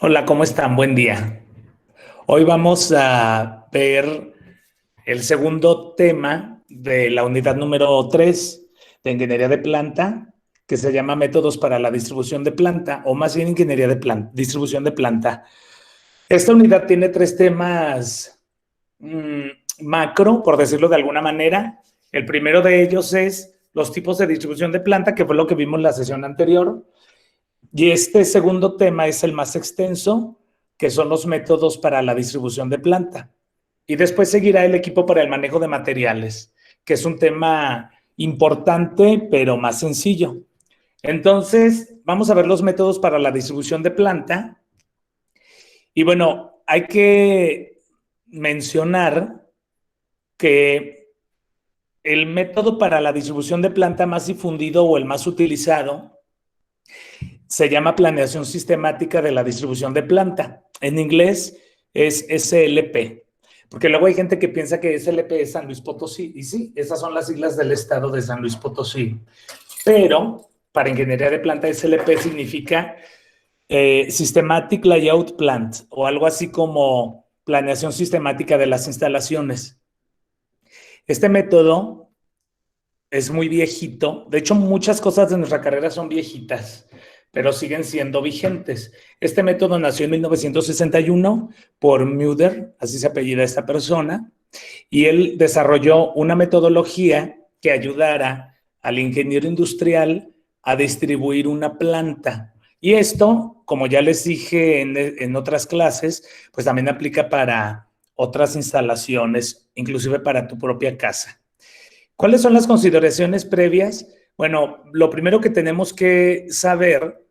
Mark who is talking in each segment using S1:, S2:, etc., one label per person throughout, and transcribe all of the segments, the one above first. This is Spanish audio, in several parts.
S1: Hola, ¿cómo están? Buen día. Hoy vamos a ver el segundo tema de la unidad número 3 de ingeniería de planta, que se llama métodos para la distribución de planta, o más bien ingeniería de planta, distribución de planta. Esta unidad tiene tres temas mmm, macro, por decirlo de alguna manera. El primero de ellos es los tipos de distribución de planta, que fue lo que vimos en la sesión anterior. Y este segundo tema es el más extenso, que son los métodos para la distribución de planta. Y después seguirá el equipo para el manejo de materiales, que es un tema importante, pero más sencillo. Entonces, vamos a ver los métodos para la distribución de planta. Y bueno, hay que mencionar que el método para la distribución de planta más difundido o el más utilizado se llama planeación sistemática de la distribución de planta. En inglés es SLP, porque luego hay gente que piensa que SLP es San Luis Potosí, y sí, esas son las siglas del estado de San Luis Potosí. Pero para ingeniería de planta, SLP significa Systematic Layout Plant, o algo así como planeación sistemática de las instalaciones. Este método es muy viejito. De hecho, muchas cosas de nuestra carrera son viejitas, pero siguen siendo vigentes. Este método nació en 1961 por Müller, así se apellida esta persona, y él desarrolló una metodología que ayudara al ingeniero industrial a distribuir una planta. Y esto, como ya les dije en otras clases, pues también aplica para otras instalaciones, inclusive para tu propia casa. ¿Cuáles son las consideraciones previas? Bueno, lo primero que tenemos que saber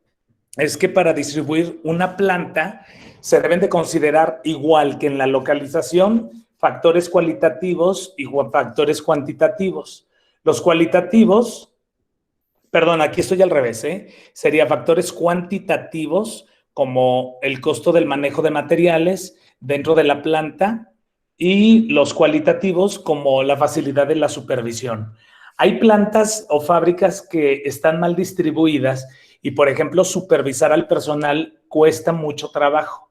S1: es que para distribuir una planta se deben de considerar, igual que en la localización, factores cualitativos y factores cuantitativos. Los cualitativos, perdón, aquí estoy al revés, sería factores cuantitativos como el costo del manejo de materiales dentro de la planta, y los cualitativos como la facilidad de la supervisión. Hay plantas o fábricas que están mal distribuidas y, por ejemplo, supervisar al personal cuesta mucho trabajo.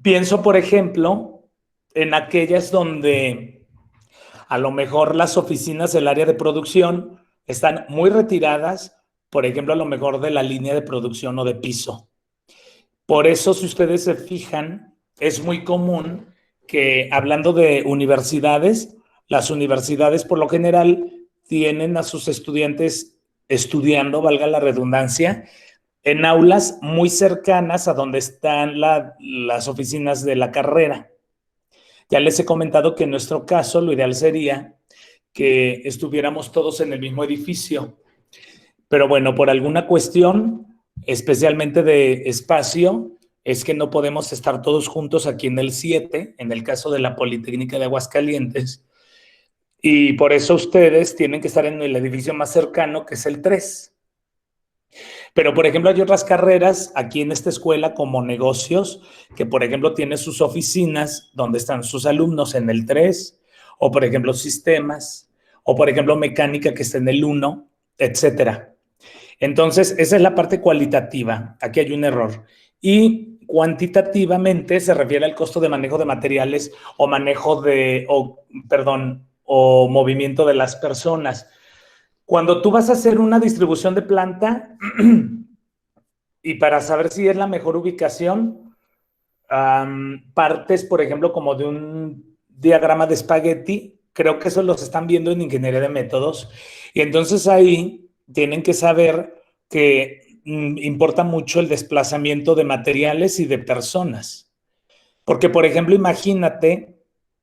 S1: Pienso, por ejemplo, en aquellas donde a lo mejor las oficinas del área de producción están muy retiradas, por ejemplo, a lo mejor de la línea de producción o de piso. Por eso, si ustedes se fijan, es muy común que, hablando de universidades, las universidades por lo general tienen a sus estudiantes estudiando, valga la redundancia, en aulas muy cercanas a donde están las oficinas de la carrera. Ya les he comentado que en nuestro caso lo ideal sería que estuviéramos todos en el mismo edificio, pero bueno, por alguna cuestión, especialmente de espacio, es que no podemos estar todos juntos aquí en el 7, en el caso de la Politécnica de Aguascalientes, y por eso ustedes tienen que estar en el edificio más cercano, que es el 3. Pero, por ejemplo, hay otras carreras aquí en esta escuela, como negocios, que, por ejemplo, tiene sus oficinas donde están sus alumnos en el 3, o, por ejemplo, sistemas, o, por ejemplo, mecánica, que está en el 1, etcétera. Entonces, esa es la parte cualitativa. Aquí hay un error. Y cuantitativamente se refiere al costo de manejo de materiales o manejo de, o, perdón, o movimiento de las personas. Cuando tú vas a hacer una distribución de planta y para saber si es la mejor ubicación, partes, por ejemplo, como de un diagrama de espagueti. Creo que eso los están viendo en ingeniería de métodos. Y entonces ahí tienen que saber que importa mucho el desplazamiento de materiales y de personas. Porque, por ejemplo, imagínate,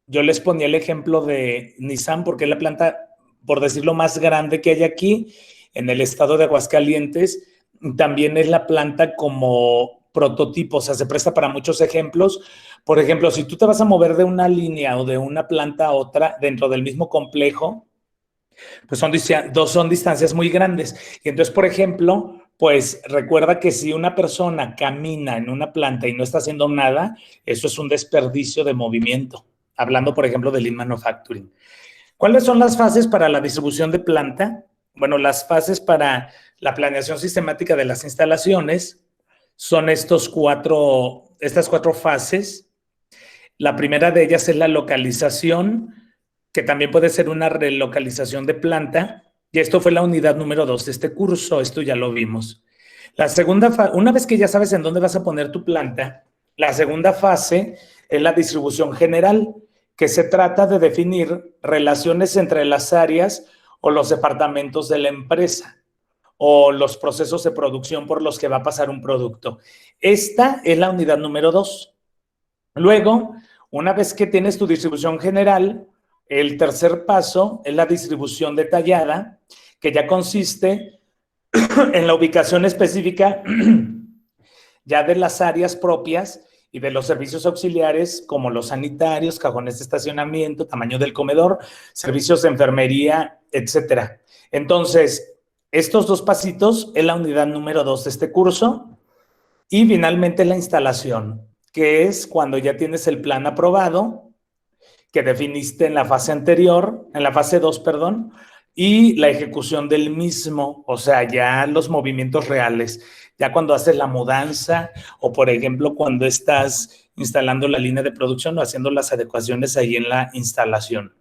S1: yo les ponía el ejemplo de Nissan, porque es la planta, por decirlo, más grande que hay aquí en el estado de Aguascalientes. También es la planta como prototipo, o sea, se presta para muchos ejemplos. Por ejemplo, si tú te vas a mover de una línea o de una planta a otra dentro del mismo complejo, pues son distancias muy grandes. Y entonces, por ejemplo, pues recuerda que si una persona camina en una planta y no está haciendo nada, eso es un desperdicio de movimiento. Hablando, por ejemplo, de Lean Manufacturing. ¿Cuáles son las fases para la distribución de planta? Bueno, las fases para la planeación sistemática de las instalaciones son estas cuatro fases. La primera de ellas es la localización, que también puede ser una relocalización de planta, y esto fue la unidad número 2 de este curso, esto ya lo vimos. La segunda una vez que ya sabes en dónde vas a poner tu planta, la segunda fase es la distribución general, que se trata de definir relaciones entre las áreas o los departamentos de la empresa o los procesos de producción por los que va a pasar un producto. Esta es la unidad número 2. Luego, una vez que tienes tu distribución general, el tercer paso es la distribución detallada, que ya consiste en la ubicación específica ya de las áreas propias y de los servicios auxiliares como los sanitarios, cajones de estacionamiento, tamaño del comedor, servicios de enfermería, etcétera. Entonces, estos dos pasitos es la unidad número 2 de este curso. Y finalmente la instalación, que es cuando ya tienes el plan aprobado, que definiste en la fase anterior, en la fase 2, perdón, y la ejecución del mismo, o sea, ya los movimientos reales, ya cuando haces la mudanza o, por ejemplo, cuando estás instalando la línea de producción o haciendo las adecuaciones ahí en la instalación.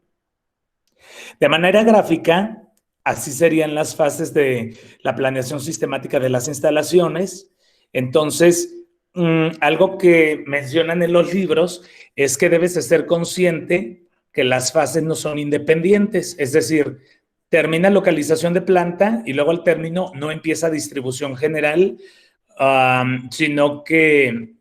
S1: De manera gráfica, así serían las fases de la planeación sistemática de las instalaciones. Entonces, algo que mencionan en los libros es que debes de ser consciente que las fases no son independientes, es decir, termina localización de planta y luego al término no empieza distribución general, sino que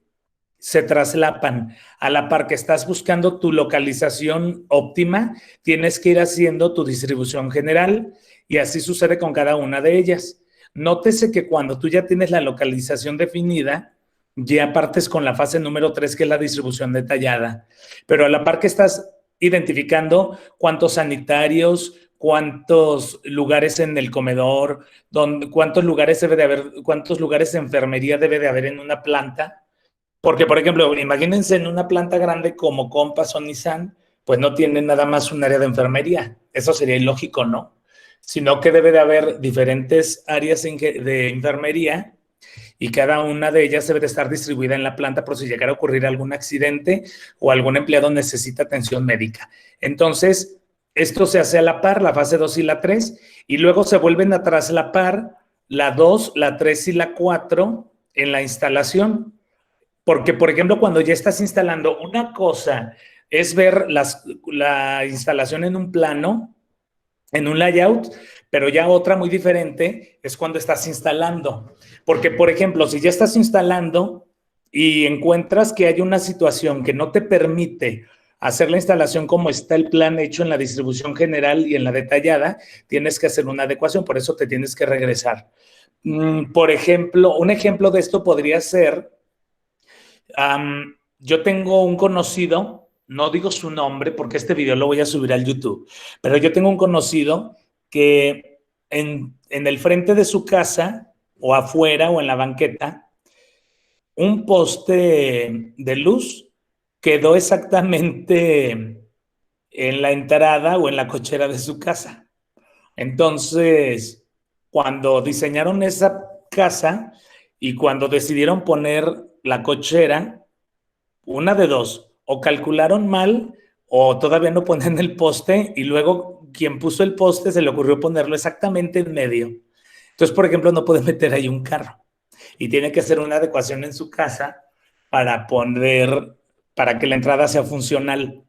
S1: se traslapan. A la par que estás buscando tu localización óptima, tienes que ir haciendo tu distribución general y así sucede con cada una de ellas. Nótese que cuando tú ya tienes la localización definida, ya partes con la fase número 3, que es la distribución detallada. Pero a la par que estás identificando cuántos sanitarios, cuántos lugares en el comedor, cuántos lugares debe de haber, cuántos lugares de enfermería debe de haber en una planta. Porque, por ejemplo, imagínense en una planta grande como Compass o Nissan, pues no tiene nada más un área de enfermería. Eso sería ilógico, ¿no? Sino que debe de haber diferentes áreas de enfermería y cada una de ellas debe de estar distribuida en la planta por si llegara a ocurrir algún accidente o algún empleado necesita atención médica. Entonces, esto se hace a la par, la fase 2 y la 3, y luego se vuelven a traslapar la 2, la 3 y la 4 en la instalación. Porque, por ejemplo, cuando ya estás instalando, una cosa es ver la instalación en un plano, en un layout, pero ya otra muy diferente es cuando estás instalando. Porque, por ejemplo, si ya estás instalando y encuentras que hay una situación que no te permite hacer la instalación como está el plan hecho en la distribución general y en la detallada, tienes que hacer una adecuación, por eso te tienes que regresar. Por ejemplo, un ejemplo de esto podría ser... yo tengo un conocido, no digo su nombre porque este video lo voy a subir al YouTube, pero yo tengo un conocido que en el frente de su casa o afuera o en la banqueta, un poste de luz quedó exactamente en la entrada o en la cochera de su casa. Entonces, cuando diseñaron esa casa y cuando decidieron poner la cochera, una de dos, o calcularon mal o todavía no ponen el poste y luego quien puso el poste se le ocurrió ponerlo exactamente en medio. Entonces, por ejemplo, no puede meter ahí un carro y tiene que hacer una adecuación en su casa para para que la entrada sea funcional.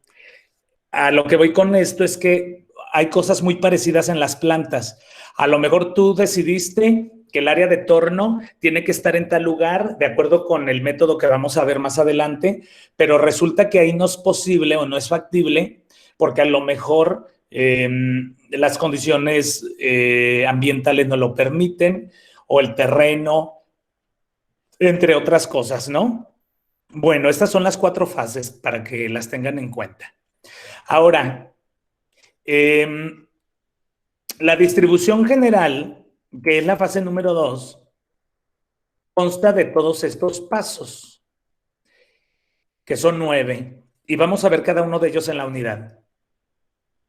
S1: A lo que voy con esto es que hay cosas muy parecidas en las plantas. A lo mejor tú decidiste que el área de torno tiene que estar en tal lugar, de acuerdo con el método que vamos a ver más adelante, pero resulta que ahí no es posible o no es factible, porque a lo mejor las condiciones ambientales no lo permiten, o el terreno, entre otras cosas, ¿no? Bueno, estas son las 4 fases para que las tengan en cuenta. Ahora, la distribución general, que es la fase número 2, consta de todos estos pasos, que son 9, y vamos a ver cada uno de ellos en la unidad.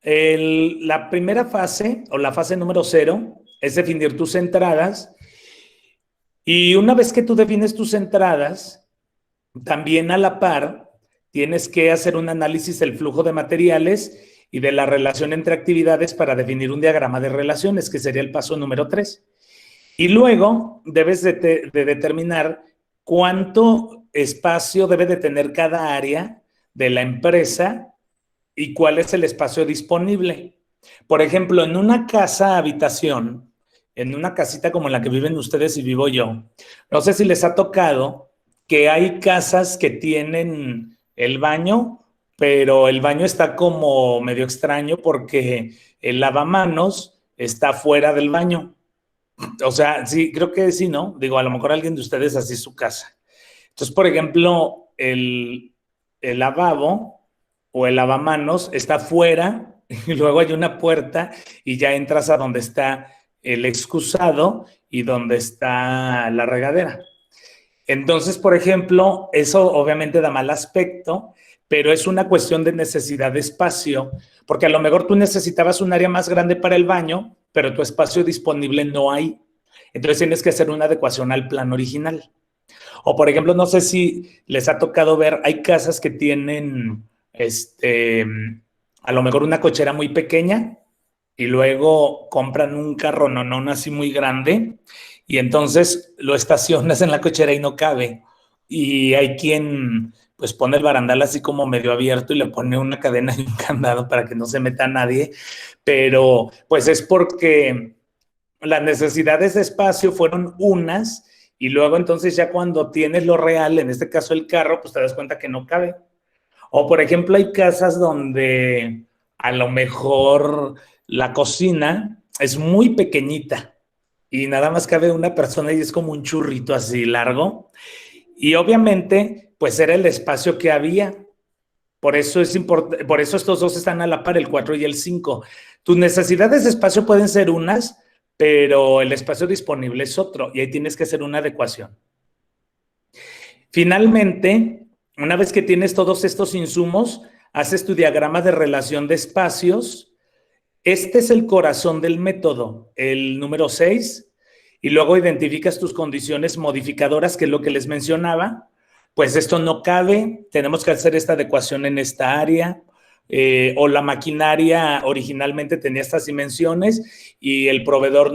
S1: La primera fase, o la fase número 0, es definir tus entradas, Y una vez que tú defines tus entradas, también a la par tienes que hacer un análisis del flujo de materiales y de la relación entre actividades para definir un diagrama de relaciones, que sería el paso número 3. Y luego debes de determinar cuánto espacio debe de tener cada área de la empresa y cuál es el espacio disponible. Por ejemplo, en una casa habitación, en una casita como la que viven ustedes y vivo yo, no sé si les ha tocado que hay casas que tienen el baño, pero el baño está como medio extraño porque el lavamanos está fuera del baño. O sea, sí, creo que sí, ¿no? Digo, a lo mejor alguien de ustedes así es su casa. Entonces, por ejemplo, el lavabo o el lavamanos está fuera y luego hay una puerta y ya entras a donde está el excusado y donde está la regadera. Entonces, por ejemplo, eso obviamente da mal aspecto, pero es una cuestión de necesidad de espacio, porque a lo mejor tú necesitabas un área más grande para el baño, pero tu espacio disponible no hay. Entonces tienes que hacer una adecuación al plan original. O por ejemplo, no sé si les ha tocado ver, hay casas que tienen a lo mejor una cochera muy pequeña y luego compran un carro no así muy grande y entonces lo estacionas en la cochera y no cabe. Y hay quien pues pone el barandal así como medio abierto y le pone una cadena y un candado para que no se meta nadie, pero pues es porque las necesidades de espacio fueron unas y luego entonces ya cuando tienes lo real, en este caso el carro, pues te das cuenta que no cabe. O por ejemplo hay casas donde a lo mejor la cocina es muy pequeñita y nada más cabe una persona y es como un churrito así largo. Y obviamente pues era el espacio que había. Por eso es importante, por eso estos dos están a la par, el 4 y el 5. Tus necesidades de espacio pueden ser unas, pero el espacio disponible es otro y ahí tienes que hacer una adecuación. Finalmente, una vez que tienes todos estos insumos, haces tu diagrama de relación de espacios. Este es el corazón del método, el número 6, y luego identificas tus condiciones modificadoras, que es lo que les mencionaba. Pues esto no cabe, tenemos que hacer esta adecuación en esta área, o la maquinaria originalmente tenía estas dimensiones y el proveedor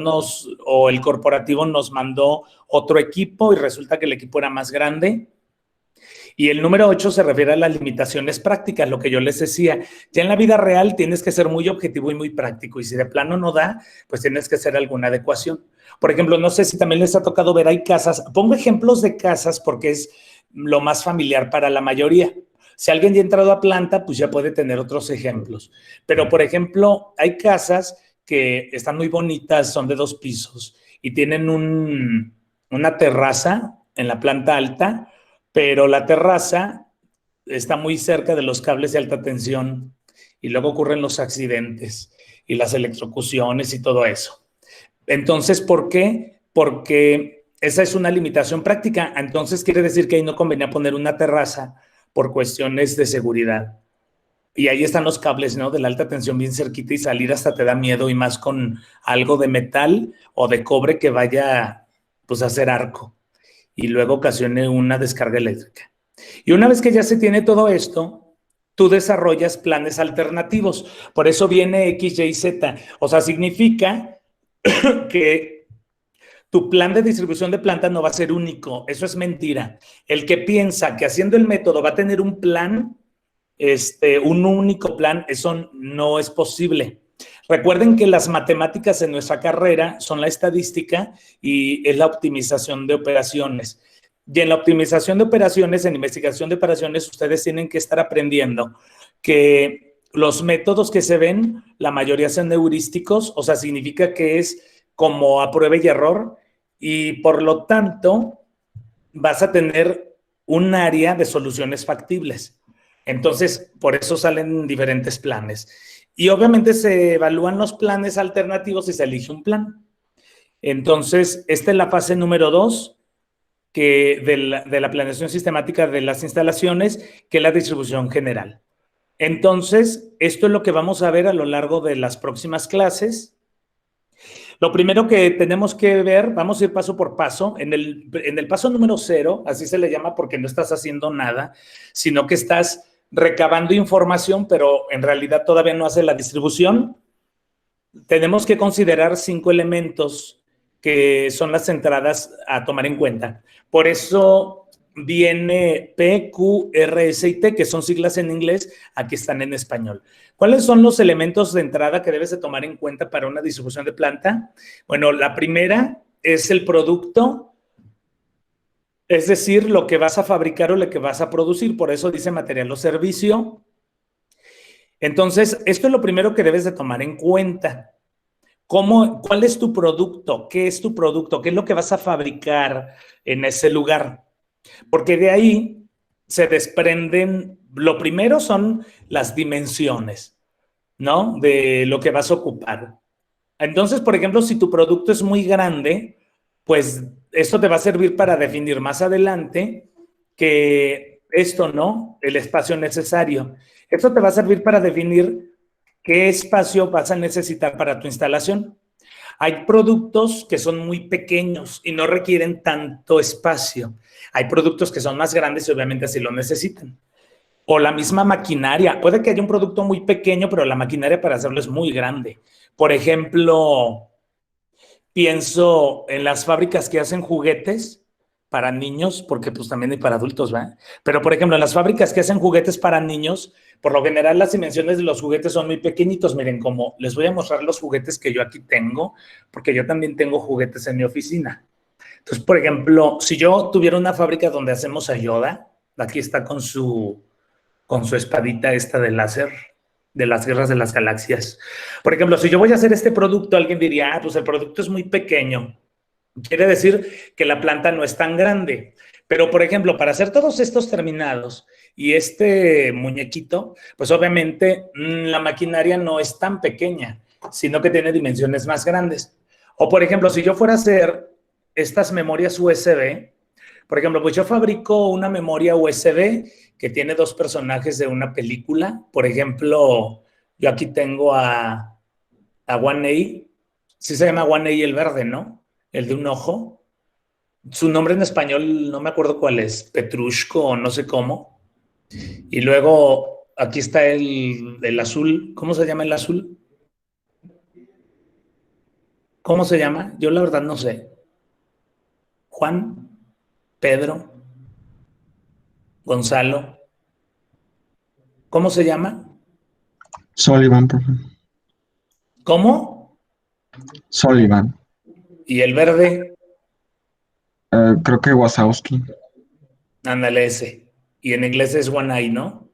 S1: o el corporativo nos mandó otro equipo y resulta que el equipo era más grande. Y el número 8 se refiere a las limitaciones prácticas, lo que yo les decía. Ya en la vida real tienes que ser muy objetivo y muy práctico. Y si de plano no da, pues tienes que hacer alguna adecuación. Por ejemplo, no sé si también les ha tocado ver, hay casas. Pongo ejemplos de casas porque es lo más familiar para la mayoría. Si alguien ya ha entrado a planta, pues ya puede tener otros ejemplos. Pero, por ejemplo, hay casas que están muy bonitas, son de 2 pisos y tienen una terraza en la planta alta, pero la terraza está muy cerca de los cables de alta tensión y luego ocurren los accidentes y las electrocuciones y todo eso. Entonces, ¿por qué? Porque esa es una limitación práctica. Entonces, quiere decir que ahí no convenía poner una terraza por cuestiones de seguridad. Y ahí están los cables, ¿no? De la alta tensión bien cerquita y salir hasta te da miedo y más con algo de metal o de cobre que vaya pues a hacer arco y luego ocasione una descarga eléctrica. Y una vez que ya se tiene todo esto, tú desarrollas planes alternativos. Por eso viene X, Y, Z. O sea, significa que tu plan de distribución de planta no va a ser único. Eso es mentira. El que piensa que haciendo el método va a tener un plan, un único plan, eso no es posible. Recuerden que las matemáticas en nuestra carrera son la estadística y es la optimización de operaciones. Y en la optimización de operaciones, en investigación de operaciones, ustedes tienen que estar aprendiendo que los métodos que se ven, la mayoría son heurísticos, o sea, significa que es como a prueba y error, y por lo tanto vas a tener un área de soluciones factibles. Entonces, por eso salen diferentes planes. Y obviamente se evalúan los planes alternativos y se elige un plan. Entonces, esta es la fase número 2 de la planeación sistemática de las instalaciones, que es la distribución general. Entonces, esto es lo que vamos a ver a lo largo de las próximas clases. Lo primero que tenemos que ver, vamos a ir paso por paso, en el paso número 0, así se le llama porque no estás haciendo nada, sino que estás recabando información, pero en realidad todavía no hace la distribución. Tenemos que considerar 5 elementos que son las entradas a tomar en cuenta. Por eso viene P, Q, R, S y T, que son siglas en inglés, aquí están en español. ¿Cuáles son los elementos de entrada que debes de tomar en cuenta para una distribución de planta? Bueno, la primera es el producto, es decir, lo que vas a fabricar o lo que vas a producir, por eso dice material o servicio. Entonces, esto es lo primero que debes de tomar en cuenta. ¿Cuál es tu producto? ¿Qué es tu producto? ¿Qué es lo que vas a fabricar en ese lugar? Porque de ahí se desprenden, lo primero son las dimensiones, ¿no? De lo que vas a ocupar. Entonces, por ejemplo, si tu producto es muy grande, pues esto te va a servir para definir más adelante que esto, ¿no? El espacio necesario. Esto te va a servir para definir qué espacio vas a necesitar para tu instalación. Hay productos que son muy pequeños y no requieren tanto espacio. Hay productos que son más grandes y obviamente así lo necesitan. O la misma maquinaria. Puede que haya un producto muy pequeño, pero la maquinaria para hacerlo es muy grande. Por ejemplo, pienso en las fábricas que hacen juguetes para niños, porque pues también hay para adultos, ¿verdad? Pero por ejemplo, en las fábricas que hacen juguetes para niños, por lo general las dimensiones de los juguetes son muy pequeñitos. Miren, como les voy a mostrar los juguetes que yo aquí tengo, porque yo también tengo juguetes en mi oficina. Entonces, por ejemplo, si yo tuviera una fábrica donde hacemos a Yoda, aquí está con su espadita esta de láser, de las guerras de las galaxias. Por ejemplo, si yo voy a hacer este producto, alguien diría, pues el producto es muy pequeño. Quiere decir que la planta no es tan grande. Pero, por ejemplo, para hacer todos estos terminados y este muñequito, pues obviamente la maquinaria no es tan pequeña, sino que tiene dimensiones más grandes. O, por ejemplo, si yo fuera a hacer estas memorias USB, por ejemplo, pues yo fabrico una memoria USB que tiene 2 personajes de una película. Por ejemplo, yo aquí tengo a One-A, sí se llama One-A el verde, ¿no? El de un ojo. Su nombre en español no me acuerdo cuál es, Petrushko o no sé cómo. Y luego aquí está el azul. ¿Cómo se llama el azul? ¿Cómo se llama? Yo la verdad no sé. Juan, Pedro, Gonzalo. ¿Cómo se llama?
S2: Sullivan, profe.
S1: ¿Cómo?
S2: Sullivan.
S1: Y el verde,
S2: Creo que Wazowski.
S1: ándale ese. Y en inglés es one eye, ¿no?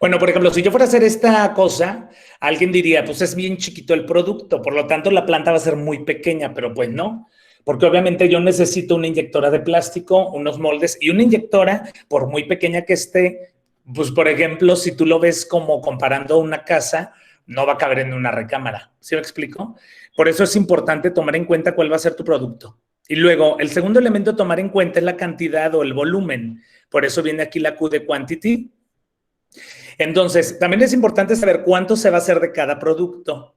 S1: Bueno, por ejemplo, si yo fuera a hacer esta cosa, alguien diría, pues es bien chiquito el producto, por lo tanto la planta va a ser muy pequeña, pero pues no, porque obviamente yo necesito una inyectora de plástico, unos moldes y una inyectora, por muy pequeña que esté, pues por ejemplo, si tú lo ves como comparando una casa, no va a caber en una recámara. ¿Sí me explico? Por eso es importante tomar en cuenta cuál va a ser tu producto. Y luego, el segundo elemento a tomar en cuenta es la cantidad o el volumen. Por eso viene aquí la Q de quantity. Entonces, también es importante saber cuánto se va a hacer de cada producto,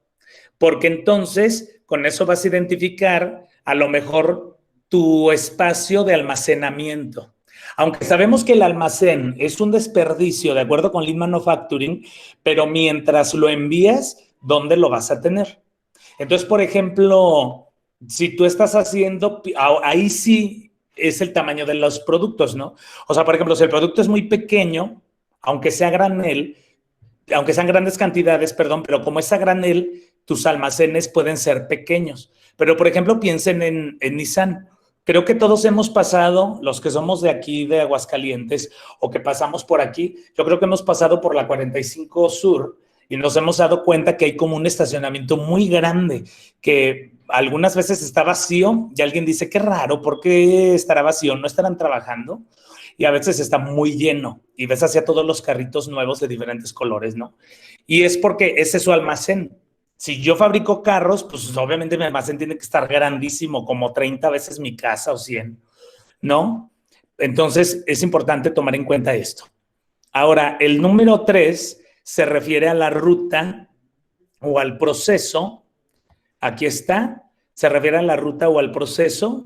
S1: porque entonces con eso vas a identificar a lo mejor tu espacio de almacenamiento. Aunque sabemos que el almacén es un desperdicio de acuerdo con Lean Manufacturing, pero mientras lo envías, ¿dónde lo vas a tener? Entonces, por ejemplo, si tú estás haciendo, ahí sí es el tamaño de los productos, ¿no? O sea, por ejemplo, si el producto es muy pequeño, aunque sea granel, aunque sean grandes cantidades, perdón, pero como es a granel, tus almacenes pueden ser pequeños. Pero, por ejemplo, piensen en Nissan. Creo que todos hemos pasado, los que somos de aquí, de Aguascalientes, o que pasamos por aquí, yo creo que hemos pasado por la 45 Sur y nos hemos dado cuenta que hay como un estacionamiento muy grande, que algunas veces está vacío y alguien dice, qué raro, ¿por qué estará vacío? ¿No estarán trabajando? Y a veces está muy lleno y ves hacia todos los carritos nuevos de diferentes colores, ¿no? Y es porque ese es su almacén. Si yo fabrico carros, pues obviamente mi almacén tiene que estar grandísimo, como 30 veces mi casa o 100, ¿no? Entonces es importante tomar en cuenta esto. Ahora, el número 3 se refiere a la ruta o al proceso. Aquí está. se refiere a la ruta o al proceso,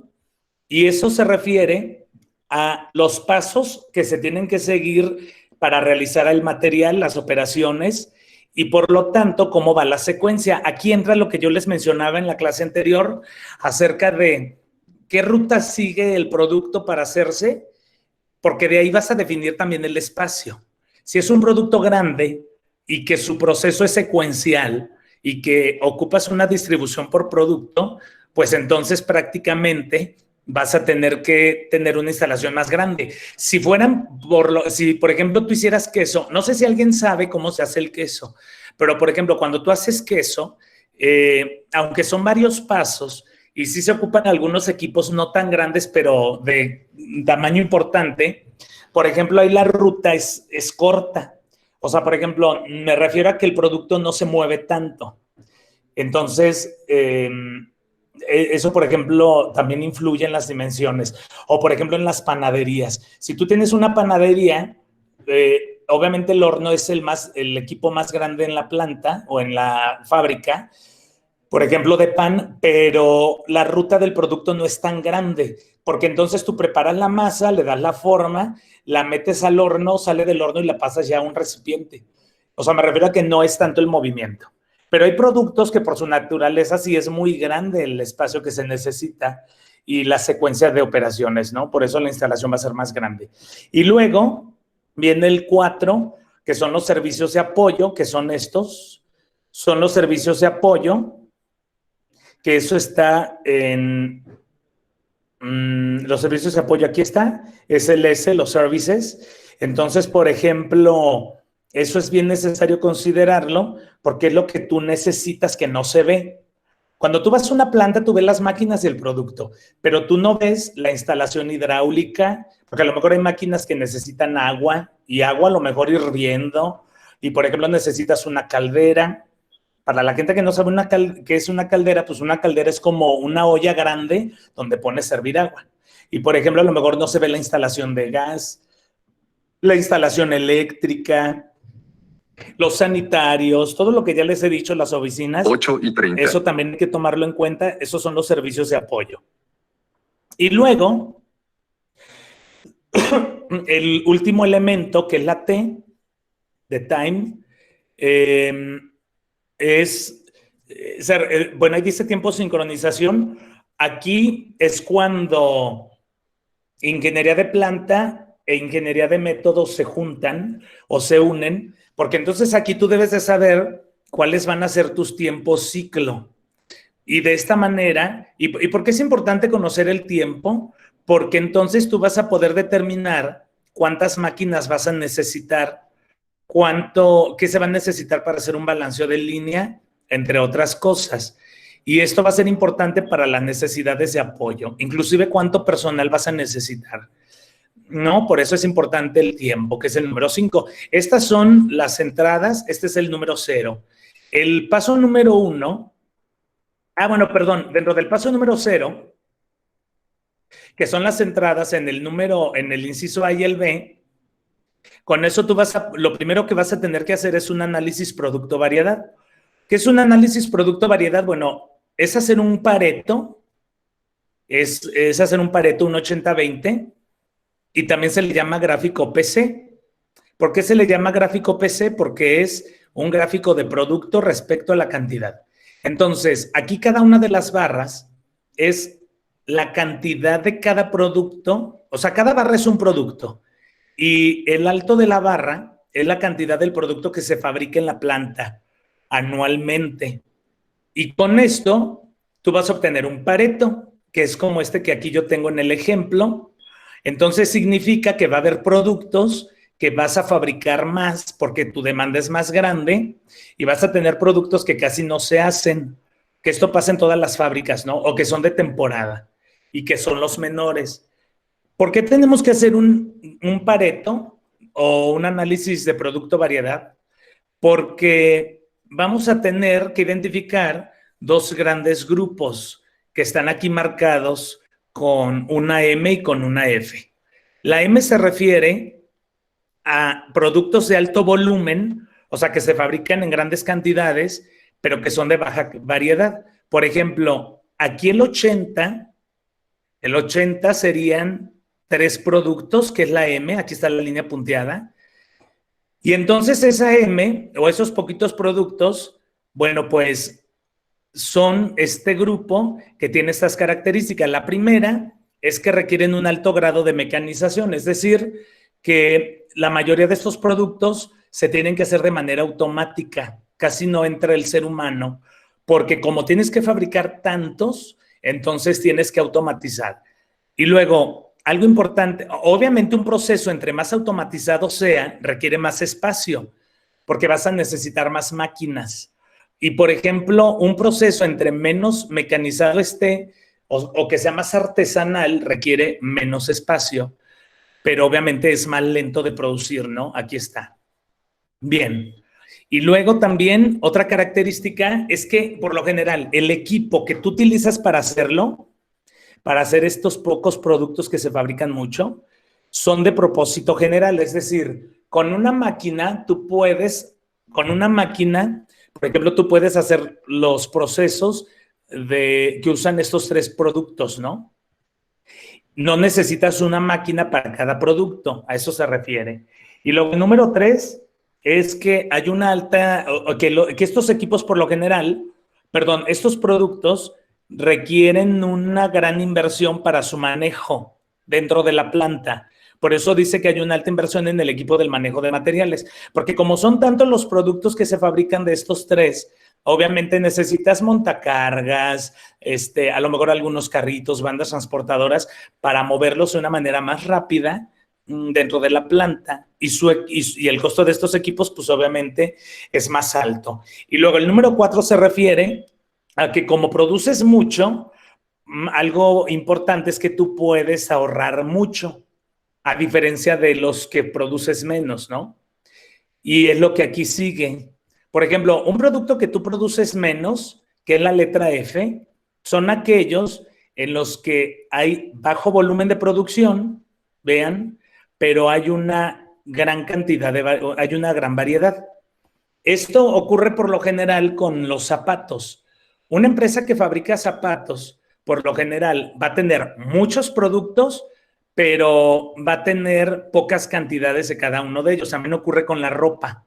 S1: y eso se refiere a los pasos que se tienen que seguir para realizar el material, las operaciones, y por lo tanto, cómo va la secuencia. Aquí entra lo que yo les mencionaba en la clase anterior acerca de qué ruta sigue el producto para hacerse, porque de ahí vas a definir también el espacio. Si es un producto grande y que su proceso es secuencial y que ocupas una distribución por producto, pues entonces prácticamente vas a tener que tener una instalación más grande. Si por ejemplo tú hicieras queso, no sé si alguien sabe cómo se hace el queso, pero por ejemplo cuando tú haces queso, aunque son varios pasos y sí se ocupan algunos equipos no tan grandes, pero de tamaño importante, por ejemplo ahí la ruta es corta. O sea, por ejemplo, me refiero a que el producto no se mueve tanto. Entonces, eso, por ejemplo, también influye en las dimensiones. O, por ejemplo, en las panaderías. Si tú tienes una panadería, obviamente el horno es el equipo más grande en la planta o en la fábrica, por ejemplo, de pan, pero la ruta del producto no es tan grande, porque entonces tú preparas la masa, le das la forma, la metes al horno, sale del horno y la pasas ya a un recipiente. O sea, me refiero a que no es tanto el movimiento. Pero hay productos que por su naturaleza sí es muy grande el espacio que se necesita y la secuencia de operaciones, ¿no? Por eso la instalación va a ser más grande. Y luego viene el 4, que son los servicios de apoyo, que son estos. Son los servicios de apoyo, que eso está en los servicios de apoyo. Aquí está, SLS, los services. Entonces, por ejemplo, eso es bien necesario considerarlo porque es lo que tú necesitas que no se ve. Cuando tú vas a una planta, tú ves las máquinas y el producto, pero tú no ves la instalación hidráulica, porque a lo mejor hay máquinas que necesitan agua y agua a lo mejor hirviendo, y por ejemplo necesitas una caldera. Para la gente que no sabe qué es una caldera, pues una caldera es como una olla grande donde pones a servir agua. Y por ejemplo, a lo mejor no se ve la instalación de gas, la instalación eléctrica, los sanitarios, todo lo que ya les he dicho, las oficinas.
S3: 8:30.
S1: Eso también hay que tomarlo en cuenta. Esos son los servicios de apoyo. Y luego, el último elemento, que es la T, de time, bueno, ahí dice tiempo de sincronización. Aquí es cuando ingeniería de planta e ingeniería de métodos se juntan o se unen, porque entonces aquí tú debes de saber cuáles van a ser tus tiempos ciclo. Y de esta manera, ¿y por qué es importante conocer el tiempo? Porque entonces tú vas a poder determinar cuántas máquinas vas a necesitar, qué se va a necesitar para hacer un balanceo de línea, entre otras cosas. Y esto va a ser importante para las necesidades de apoyo, inclusive cuánto personal vas a necesitar. No, por eso es importante el tiempo, que es el número 5. Estas son las entradas, este es el número 0. El paso número 1, bueno, perdón, dentro del paso número 0, que son las entradas en el inciso A y el B, con eso lo primero que vas a tener que hacer es un análisis producto-variedad. ¿Qué es un análisis producto-variedad? Bueno, es hacer un Pareto, es hacer un Pareto, un 80-20, y también se le llama gráfico PC. ¿Por qué se le llama gráfico PC? Porque es un gráfico de producto respecto a la cantidad. Entonces, aquí cada una de las barras es la cantidad de cada producto, o sea, cada barra es un producto, y el alto de la barra es la cantidad del producto que se fabrica en la planta anualmente. Y con esto, tú vas a obtener un Pareto, que es como este que aquí yo tengo en el ejemplo. Entonces significa que va a haber productos que vas a fabricar más porque tu demanda es más grande y vas a tener productos que casi no se hacen, que esto pasa en todas las fábricas, ¿no? O que son de temporada y que son los menores. ¿Por qué tenemos que hacer un Pareto o un análisis de producto variedad? Porque vamos a tener que identificar dos grandes grupos que están aquí marcados con una M y con una F. La M se refiere a productos de alto volumen, o sea, que se fabrican en grandes cantidades, pero que son de baja variedad. Por ejemplo, aquí el 80 serían 3 productos, que es la M, aquí está la línea punteada. Y entonces esa M, o esos poquitos productos, bueno, pues son este grupo que tiene estas características. La primera es que requieren un alto grado de mecanización, es decir, que la mayoría de estos productos se tienen que hacer de manera automática, casi no entra el ser humano, porque como tienes que fabricar tantos, entonces tienes que automatizar. Y luego, algo importante, obviamente un proceso entre más automatizado sea, requiere más espacio, porque vas a necesitar más máquinas. Y por ejemplo, un proceso entre menos mecanizado esté o que sea más artesanal requiere menos espacio, pero obviamente es más lento de producir, ¿no? Aquí está. Bien. Y luego también otra característica es que por lo general el equipo que tú utilizas para hacerlo, para hacer estos pocos productos que se fabrican mucho, son de propósito general, es decir, con una máquina tú puedes, con una máquina, por ejemplo, tú puedes hacer los procesos que usan estos 3 productos, ¿no? No necesitas una máquina para cada producto, a eso se refiere. Y lo número 3 es que hay una alta, que estos equipos por lo general, perdón, estos productos requieren una gran inversión para su manejo dentro de la planta. Por eso dice que hay una alta inversión en el equipo del manejo de materiales, porque como son tantos los productos que se fabrican de estos 3, obviamente necesitas montacargas, a lo mejor algunos carritos, bandas transportadoras, para moverlos de una manera más rápida dentro de la planta y el costo de estos equipos pues obviamente es más alto. Y luego el número 4 se refiere a que como produces mucho, algo importante es que tú puedes ahorrar mucho, a diferencia de los que produces menos, ¿no? Y es lo que aquí sigue. Por ejemplo, un producto que tú produces menos, que es la letra F, son aquellos en los que hay bajo volumen de producción, vean, pero hay una gran cantidad, hay una gran variedad. Esto ocurre por lo general con los zapatos. Una empresa que fabrica zapatos, por lo general, va a tener muchos productos, pero va a tener pocas cantidades de cada uno de ellos. También ocurre con la ropa.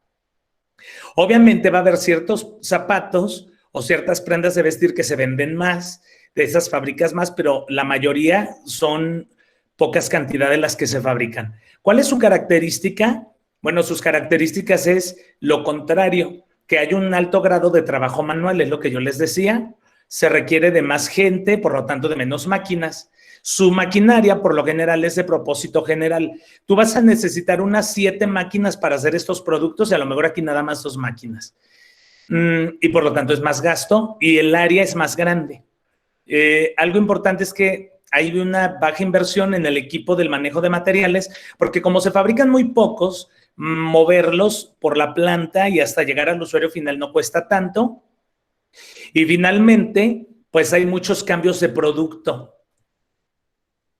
S1: Obviamente va a haber ciertos zapatos o ciertas prendas de vestir que se venden más, de esas fábricas más, pero la mayoría son pocas cantidades las que se fabrican. ¿Cuál es su característica? Bueno, sus características es lo contrario, que hay un alto grado de trabajo manual, es lo que yo les decía, se requiere de más gente, por lo tanto de menos máquinas. Su maquinaria, por lo general, es de propósito general. Tú vas a necesitar unas 7 máquinas para hacer estos productos y a lo mejor aquí nada más 2 máquinas. Y por lo tanto es más gasto y el área es más grande. Algo importante es que hay una baja inversión en el equipo del manejo de materiales, porque como se fabrican muy pocos, moverlos por la planta y hasta llegar al usuario final no cuesta tanto. Y finalmente, pues hay muchos cambios de producto.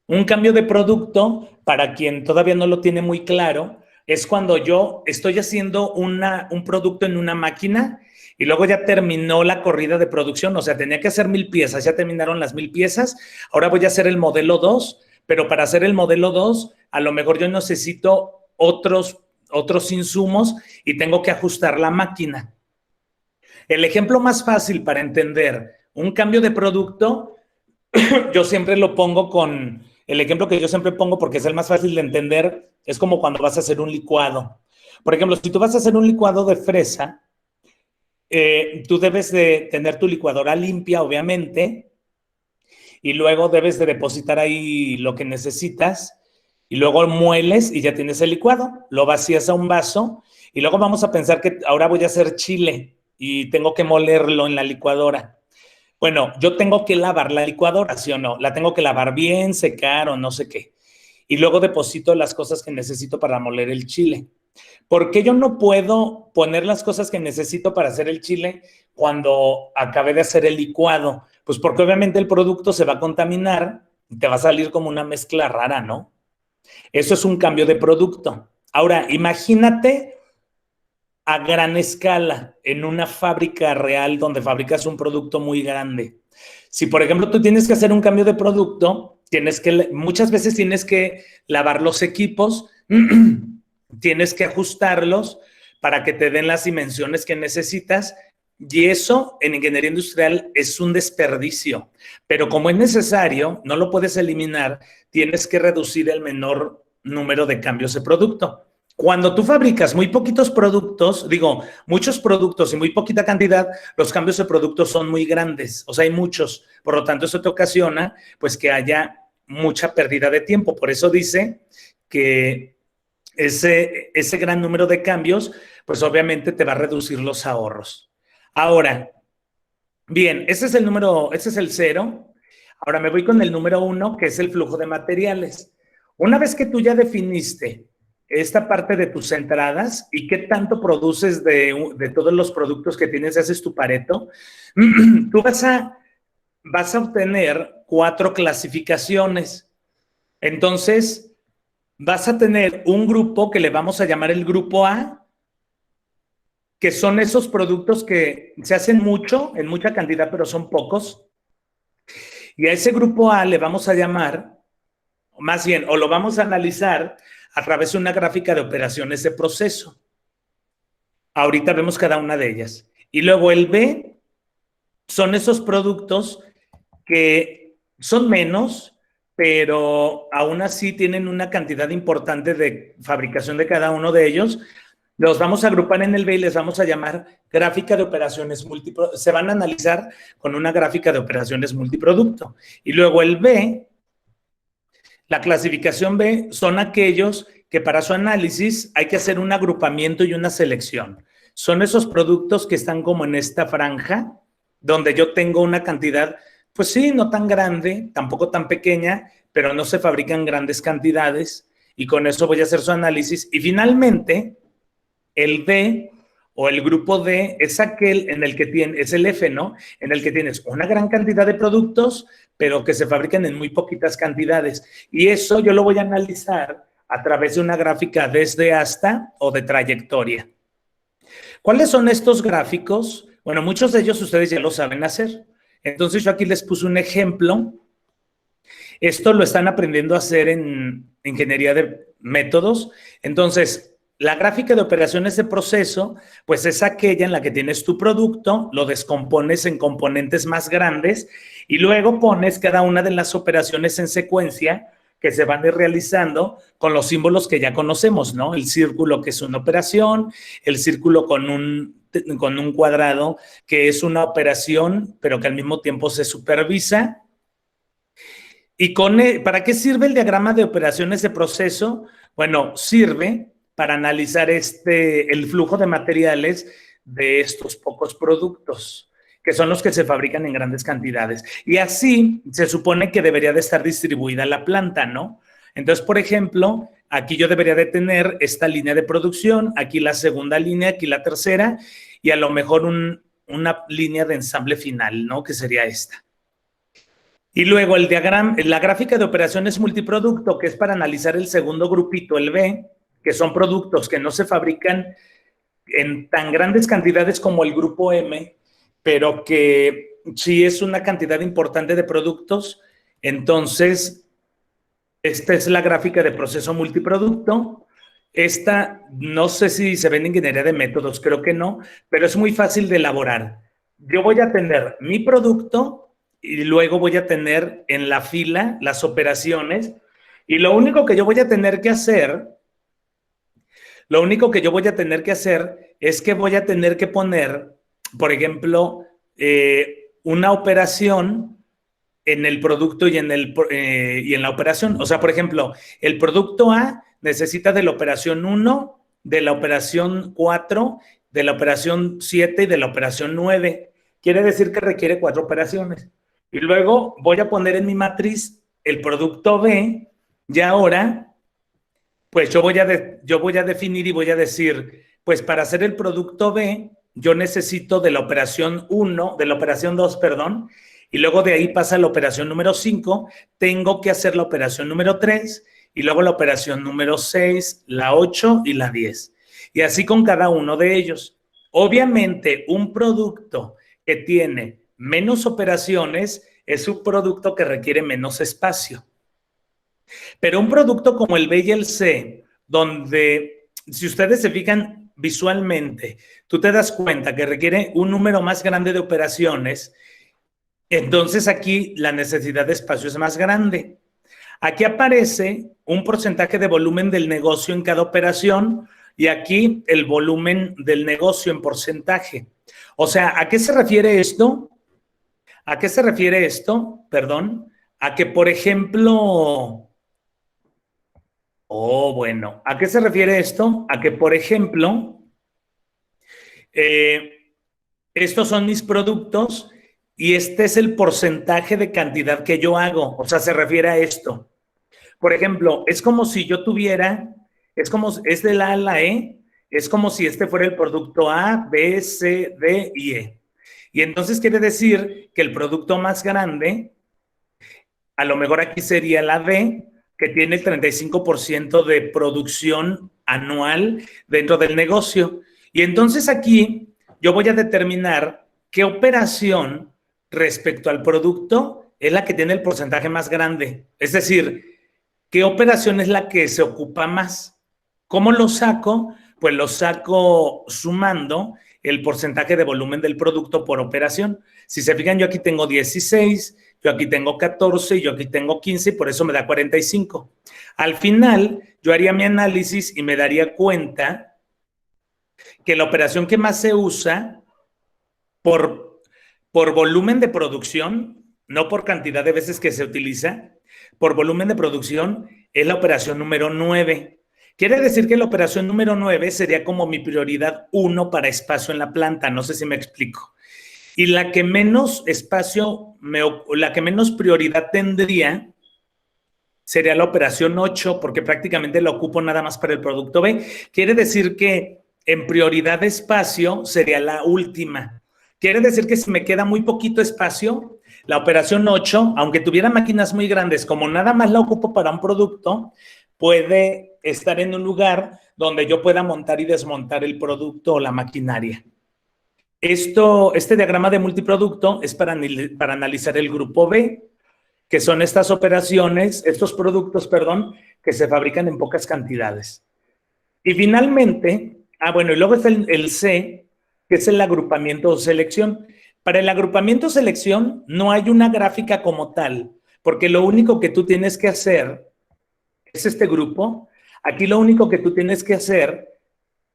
S1: Un cambio de producto, para quien todavía no lo tiene muy claro, es cuando yo estoy haciendo un producto en una máquina y luego ya terminó la corrida de producción, o sea, tenía que hacer 1000 piezas, ya terminaron las 1000 piezas, ahora voy a hacer el modelo 2, pero para hacer el modelo 2, a lo mejor yo necesito otros insumos y tengo que ajustar la máquina. El ejemplo más fácil para entender un cambio de producto, yo siempre lo pongo con el ejemplo que yo siempre pongo porque es el más fácil de entender, es como cuando vas a hacer un licuado. Por ejemplo, si tú vas a hacer un licuado de fresa, tú debes de tener tu licuadora limpia, obviamente, y luego debes de depositar ahí lo que necesitas, y luego mueles y ya tienes el licuado, lo vacías a un vaso, y luego vamos a pensar que ahora voy a hacer chile y tengo que molerlo en la licuadora. Bueno, yo tengo que lavar la licuadora, ¿sí o no? La tengo que lavar bien, secar o no sé qué. Y luego deposito las cosas que necesito para moler el chile. ¿Por qué yo no puedo poner las cosas que necesito para hacer el chile cuando acabé de hacer el licuado? Pues porque obviamente el producto se va a contaminar y te va a salir como una mezcla rara, ¿no? Eso es un cambio de producto. Ahora, imagínate a gran escala en una fábrica real donde fabricas un producto muy grande. Si, por ejemplo, tú tienes que hacer un cambio de producto, muchas veces tienes que lavar los equipos, tienes que ajustarlos para que te den las dimensiones que necesitas, y eso en ingeniería industrial es un desperdicio. Pero como es necesario, no lo puedes eliminar, tienes que reducir el menor número de cambios de producto. Cuando tú fabricas muy poquitos productos, muchos productos y muy poquita cantidad, los cambios de productos son muy grandes, o sea, hay muchos. Por lo tanto, eso te ocasiona, pues, que haya mucha pérdida de tiempo. Por eso dice que ese gran número de cambios, pues, obviamente te va a reducir los ahorros. Ahora, bien, ese es el 0. Ahora me voy con el número 1, que es el flujo de materiales. Una vez que tú ya definiste esta parte de tus entradas y qué tanto produces de todos los productos que tienes, haces tu Pareto, tú vas a obtener 4 clasificaciones. Entonces, vas a tener un grupo que le vamos a llamar el grupo A, que son esos productos que se hacen mucho, en mucha cantidad, pero son pocos. Y a ese grupo A le vamos a llamar, más bien, o lo vamos a analizar a través de una gráfica de operaciones de proceso. Ahorita vemos cada una de ellas. Y luego el B son esos productos que son menos, pero aún así tienen una cantidad importante de fabricación de cada uno de ellos. Los vamos a agrupar en el B y les vamos a llamar gráfica de operaciones multiproducto. Se van a analizar con una gráfica de operaciones multiproducto. Y luego el B, la clasificación B, son aquellos que para su análisis hay que hacer un agrupamiento y una selección. Son esos productos que están como en esta franja, donde yo tengo una cantidad, pues sí, no tan grande, tampoco tan pequeña, pero no se fabrican grandes cantidades, y con eso voy a hacer su análisis. Y finalmente, el D o el grupo D es aquel en el que es el F, ¿no? En el que tienes una gran cantidad de productos, pero que se fabrican en muy poquitas cantidades. Y eso yo lo voy a analizar a través de una gráfica desde hasta o de trayectoria. ¿Cuáles son estos gráficos? Bueno, muchos de ellos ustedes ya lo saben hacer. Entonces yo aquí les puse un ejemplo. Esto lo están aprendiendo a hacer en ingeniería de métodos. Entonces, la gráfica de operaciones de proceso, pues es aquella en la que tienes tu producto, lo descompones en componentes más grandes y luego pones cada una de las operaciones en secuencia que se van a ir realizando con los símbolos que ya conocemos, ¿no? El círculo, que es una operación, el círculo con un cuadrado, que es una operación, pero que al mismo tiempo se supervisa. ¿Y para qué sirve el diagrama de operaciones de proceso? Bueno, sirve para analizar el flujo de materiales de estos pocos productos, que son los que se fabrican en grandes cantidades. Y así se supone que debería de estar distribuida la planta, ¿no? Entonces, por ejemplo, aquí yo debería de tener esta línea de producción, aquí la segunda línea, aquí la tercera, y a lo mejor una línea de ensamble final, ¿no? Que sería esta. Y luego la gráfica de operaciones multiproducto, que es para analizar el segundo grupito, el B, que son productos que no se fabrican en tan grandes cantidades como el grupo M, pero que sí es una cantidad importante de productos. Entonces, esta es la gráfica de proceso multiproducto. Esta, no sé si se ve en ingeniería de métodos, creo que no, pero es muy fácil de elaborar. Yo voy a tener mi producto y luego voy a tener en la fila las operaciones, y lo único que yo voy a tener que hacer es que voy a tener que poner, por ejemplo, una operación en el producto y en la operación. O sea, por ejemplo, el producto A necesita de la operación 1, de la operación 4, de la operación 7 y de la operación 9. Quiere decir que requiere 4 operaciones. Y luego voy a poner en mi matriz el producto B, y ahora pues yo voy a definir y voy a decir, pues para hacer el producto B, yo necesito de la operación 2, perdón, y luego de ahí pasa la operación número 5, tengo que hacer la operación número 3, y luego la operación número 6, la 8 y la 10. Y así con cada uno de ellos. Obviamente, un producto que tiene menos operaciones, es un producto que requiere menos espacio. Pero un producto como el B y el C, donde si ustedes se fijan visualmente, tú te das cuenta que requiere un número más grande de operaciones, entonces aquí la necesidad de espacio es más grande. Aquí aparece un porcentaje de volumen del negocio en cada operación y aquí el volumen del negocio en porcentaje. O sea, ¿a qué se refiere esto? ¿A qué se refiere esto? Perdón. A que, por ejemplo, bueno, ¿a qué se refiere esto? A que, por ejemplo, estos son mis productos y este es el porcentaje de cantidad que yo hago. O sea, se refiere a esto. Por ejemplo, es como si yo tuviera, es de la A a la E, es como si este fuera el producto A, B, C, D y E. Y entonces quiere decir que el producto más grande, a lo mejor aquí sería la D, que tiene el 35% de producción anual dentro del negocio. Y entonces aquí yo voy a determinar qué operación respecto al producto es la que tiene el porcentaje más grande. Es decir, ¿qué operación es la que se ocupa más? ¿Cómo lo saco? Pues lo saco sumando el porcentaje de volumen del producto por operación. Si se fijan, yo aquí tengo 16, yo aquí tengo 14, yo aquí tengo 15 y por eso me da 45. Al final, yo haría mi análisis y me daría cuenta que la operación que más se usa por volumen de producción, no por cantidad de veces que se utiliza, por volumen de producción, es la operación número 9. Quiere decir que la operación número 9 sería como mi prioridad 1 para espacio en la planta, no sé si me explico. Y la que menos espacio, la que menos prioridad tendría sería la operación 8, porque prácticamente la ocupo nada más para el producto B. Quiere decir que en prioridad de espacio sería la última. Quiere decir que si me queda muy poquito espacio, la operación 8, aunque tuviera máquinas muy grandes, como nada más la ocupo para un producto, puede estar en un lugar donde yo pueda montar y desmontar el producto o la maquinaria. Este diagrama de multiproducto es para analizar el grupo B, que son estas operaciones, estos productos, perdón, que se fabrican en pocas cantidades. Y finalmente, bueno, y luego está el C, que es el agrupamiento o selección. Para el agrupamiento o selección no hay una gráfica como tal, porque lo único que tú tienes que hacer es este grupo. Aquí lo único que tú tienes que hacer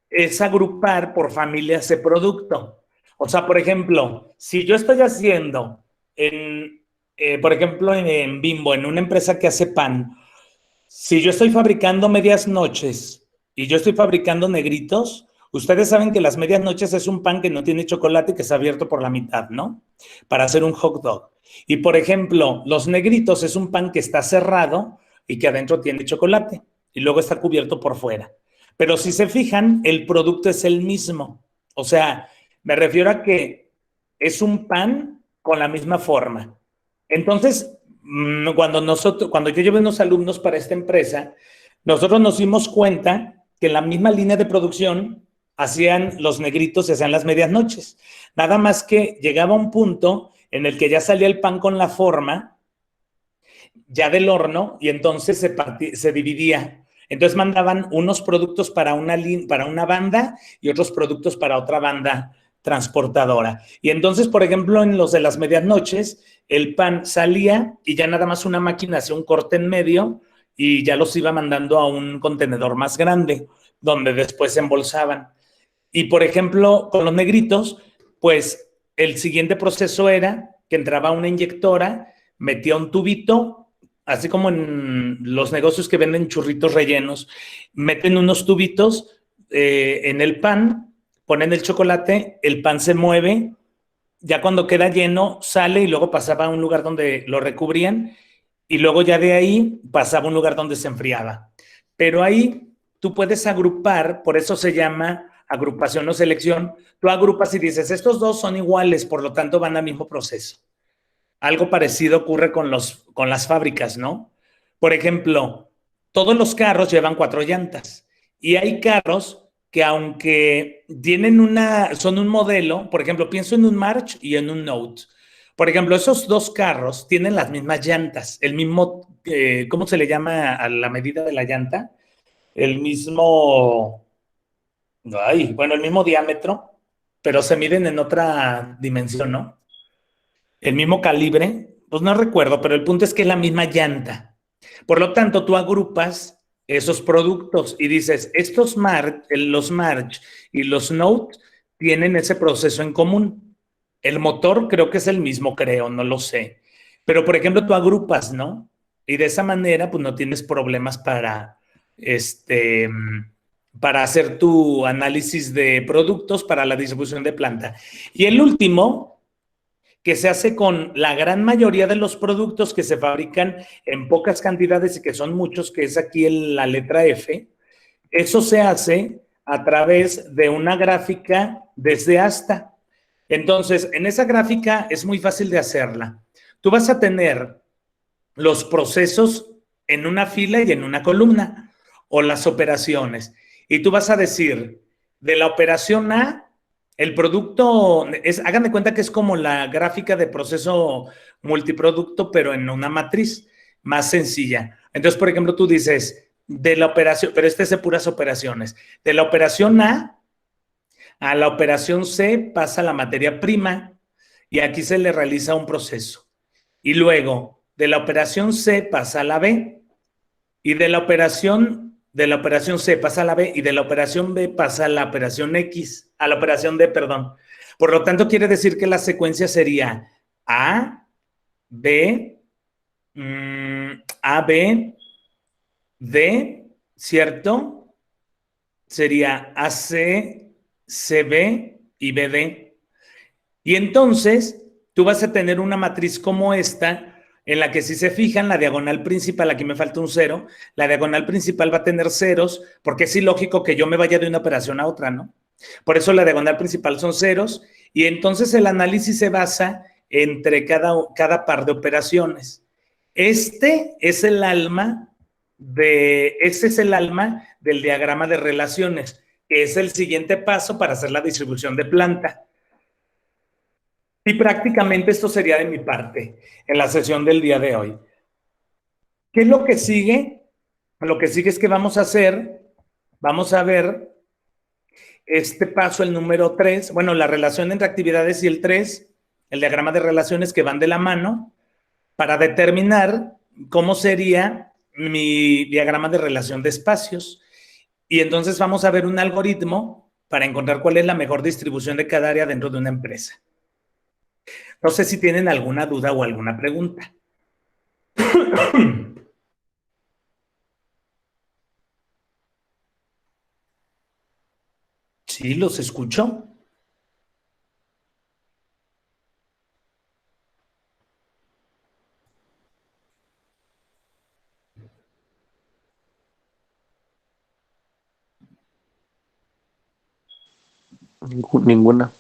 S1: es agrupar por familias de producto. O sea, por ejemplo, si yo estoy haciendo, por ejemplo, en Bimbo, en una empresa que hace pan, si yo estoy fabricando medias noches y yo estoy fabricando negritos, ustedes saben que las medias noches es un pan que no tiene chocolate y que está abierto por la mitad, ¿no? Para hacer un hot dog. Y, por ejemplo, los negritos es un pan que está cerrado y que adentro tiene chocolate y luego está cubierto por fuera. Pero si se fijan, el producto es el mismo. O sea, me refiero a que es un pan con la misma forma. Entonces, cuando yo llevé unos alumnos para esta empresa, nosotros nos dimos cuenta que en la misma línea de producción hacían los negritos y hacían las medias noches. Nada más que llegaba un punto en el que ya salía el pan con la forma ya del horno y entonces se dividía. Entonces mandaban unos productos para una banda y otros productos para otra banda transportadora. Y entonces, por ejemplo, en los de las medias noches, el pan salía y ya nada más una máquina hacía un corte en medio y ya los iba mandando a un contenedor más grande, donde después se embolsaban. Y, por ejemplo, con los negritos, pues el siguiente proceso era que entraba una inyectora, metía un tubito, así como en los negocios que venden churritos rellenos, meten unos tubitos en el pan, ponen el chocolate, el pan se mueve, ya cuando queda lleno sale y luego pasaba a un lugar donde lo recubrían y luego ya de ahí pasaba a un lugar donde se enfriaba. Pero ahí tú puedes agrupar, por eso se llama agrupación o selección. Tú agrupas y dices, estos dos son iguales, por lo tanto van al mismo proceso. Algo parecido ocurre con las fábricas, ¿no? Por ejemplo, todos los carros llevan 4 llantas y hay carros que aunque son un modelo, por ejemplo, pienso en un March y en un Note. Por ejemplo, esos dos carros tienen las mismas llantas, el mismo, ¿cómo se le llama a la medida de la llanta? El mismo, ay, bueno, el mismo diámetro, pero se miden en otra dimensión, ¿no? El mismo calibre, pues no recuerdo, pero el punto es que es la misma llanta. Por lo tanto, tú agrupas esos productos y dices, los March y los Note tienen ese proceso en común. El motor creo que es el mismo, creo, no lo sé. Pero, por ejemplo, tú agrupas, ¿no? Y de esa manera, pues no tienes problemas este, para hacer tu análisis de productos para la distribución de planta. Y el último, que se hace con la gran mayoría de los productos que se fabrican en pocas cantidades y que son muchos, que es aquí la letra F, eso se hace a través de una gráfica desde hasta. Entonces, en esa gráfica es muy fácil de hacerla. Tú vas a tener los procesos en una fila y en una columna, o las operaciones. Y tú vas a decir, de la operación A, el producto, hagan de cuenta que es como la gráfica de proceso multiproducto, pero en una matriz más sencilla. Entonces, por ejemplo, tú dices, de la operación, pero este es de puras operaciones, de la operación a la operación C pasa la materia prima y aquí se le realiza un proceso. Y luego, de la operación C pasa a la B y de la operación C pasa a la B y de la operación B pasa a la operación X, a la operación D, perdón. Por lo tanto, quiere decir que la secuencia sería A, B, A, B, D, ¿cierto? Sería AC, CB y BD. Y entonces tú vas a tener una matriz como esta, en la que si se fijan, la diagonal principal, aquí me falta un cero, la diagonal principal va a tener ceros, porque es ilógico que yo me vaya de una operación a otra, ¿no? Por eso la diagonal principal son ceros, y entonces el análisis se basa entre cada par de operaciones. Este es el alma del diagrama de relaciones, que es el siguiente paso para hacer la distribución de planta. Y prácticamente esto sería de mi parte en la sesión del día de hoy. ¿Qué es lo que sigue? Lo que sigue es que vamos a ver este paso, el número 3, bueno, la relación entre actividades y el 3, el diagrama de relaciones que van de la mano, para determinar cómo sería mi diagrama de relación de espacios. Y entonces vamos a ver un algoritmo para encontrar cuál es la mejor distribución de cada área dentro de una empresa. No sé si tienen alguna duda o alguna pregunta. Sí, los escucho.
S3: Ninguna.